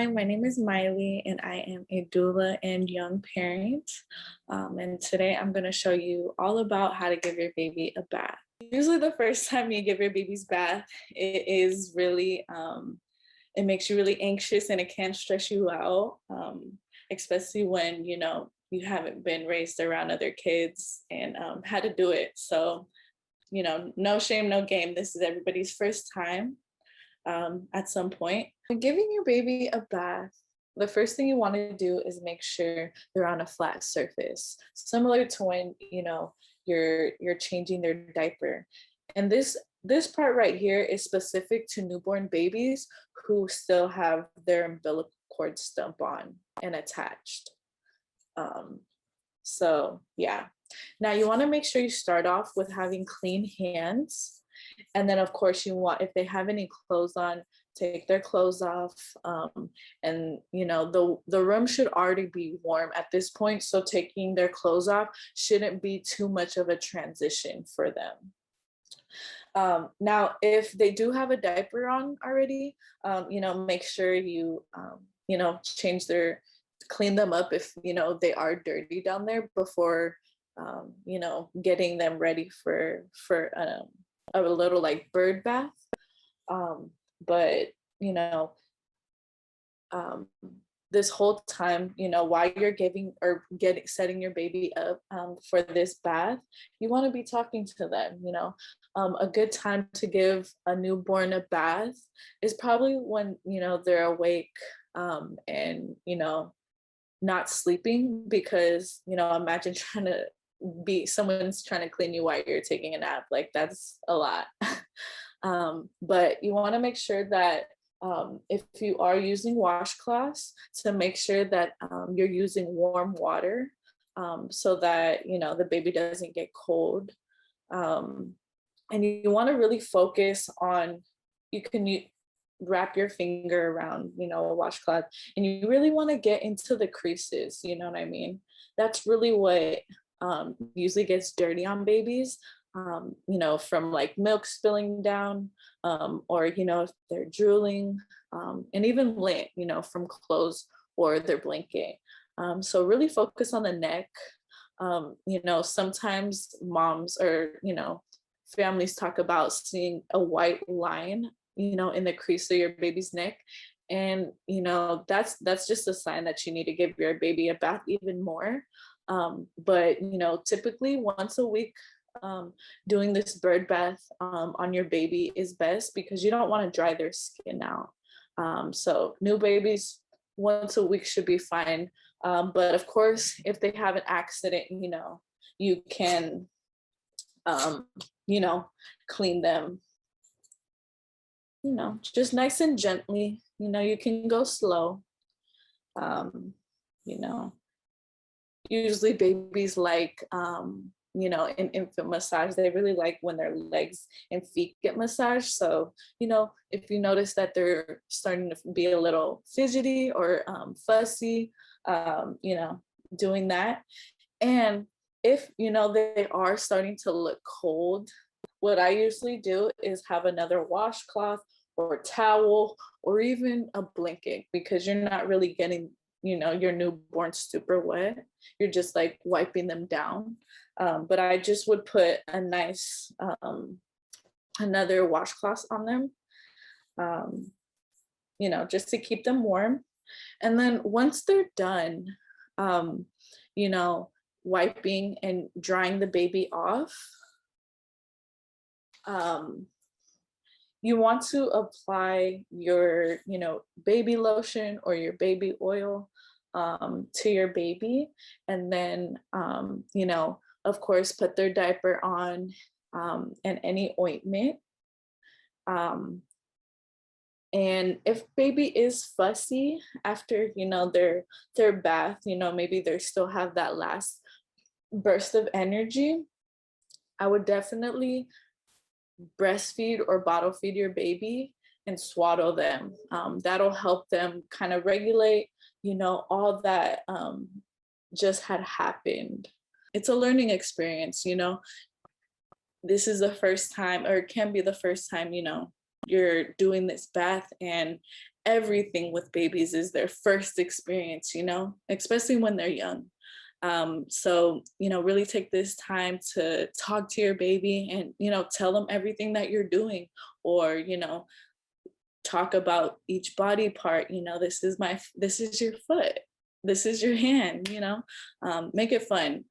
Hi, my name is Miley, and I am a doula and young parent. And today I'm going to show you all about how to give your baby a bath. Usually, the first time you give your baby's bath, it is really, it makes you really anxious and it can stress you out, especially when you haven't been raised around other kids and had to do it. So, no shame, no game. This is everybody's first time at some point. When giving your baby a bath, the first thing you want to do is make sure they're on a flat surface, similar to when you're changing their diaper. And this part right here is specific to newborn babies who still have their umbilical cord stump on and attached. So yeah. Now you want to make sure you start off with having clean hands. And then of course you want, if they have any clothes on, take their clothes off. And the room should already be warm at this point. So taking their clothes off shouldn't be too much of a transition for them. Now, if they do have a diaper on already, make sure you, clean them up if, they are dirty down there before, getting them ready for a little like bird bath. But, this whole time, while you're giving or setting your baby up for this bath, you want to be talking to them. A good time to give a newborn a bath is probably when they're awake and not sleeping, because imagine trying to someone's trying to clean you while you're taking a nap. Like, that's a lot. But you want to make sure that if you are using washcloths, to make sure that you're using warm water so that the baby doesn't get cold. And you want to really focus on, you wrap your finger around a washcloth, and you really want to get into the creases, you know what I mean? That's really what usually gets dirty on babies, from like milk spilling down, or if they're drooling, and even lint, from clothes or their blanket. So really focus on the neck. Sometimes moms or families talk about seeing a white line in the crease of your baby's neck, and that's just a sign that you need to give your baby a bath even more. But typically once a week, doing this bird bath on your baby is best, because you don't want to dry their skin out. So new babies, once a week should be fine. But of course, if they have an accident, you can clean them just nice and gently. You can go slow. You know Usually babies like in infant massage, they really like when their legs and feet get massaged. So if you notice that they're starting to be a little fidgety or fussy, doing that. And if they are starting to look cold, what I usually do is have another washcloth or towel or even a blanket, because you're not really getting your newborn super wet. You're just like wiping them down. But I just would put a nice another washcloth on them, just to keep them warm. And then once they're done, wiping and drying the baby off, you want to apply your, baby lotion or your baby oil to your baby. And then, of course, put their diaper on and any ointment. And if baby is fussy after, their bath, maybe they still have that last burst of energy, I would definitely breastfeed or bottle feed your baby and swaddle them. That'll help them kind of regulate, all that just had happened. It's a learning experience, this is the first time, or it can be the first time, you're doing this bath, and everything with babies is their first experience, you know, especially when they're young. So, you know, really take this time to talk to your baby and, you know, tell them everything that you're doing, or, you know, talk about each body part. You know, this is your foot, this is your hand, you know, make it fun.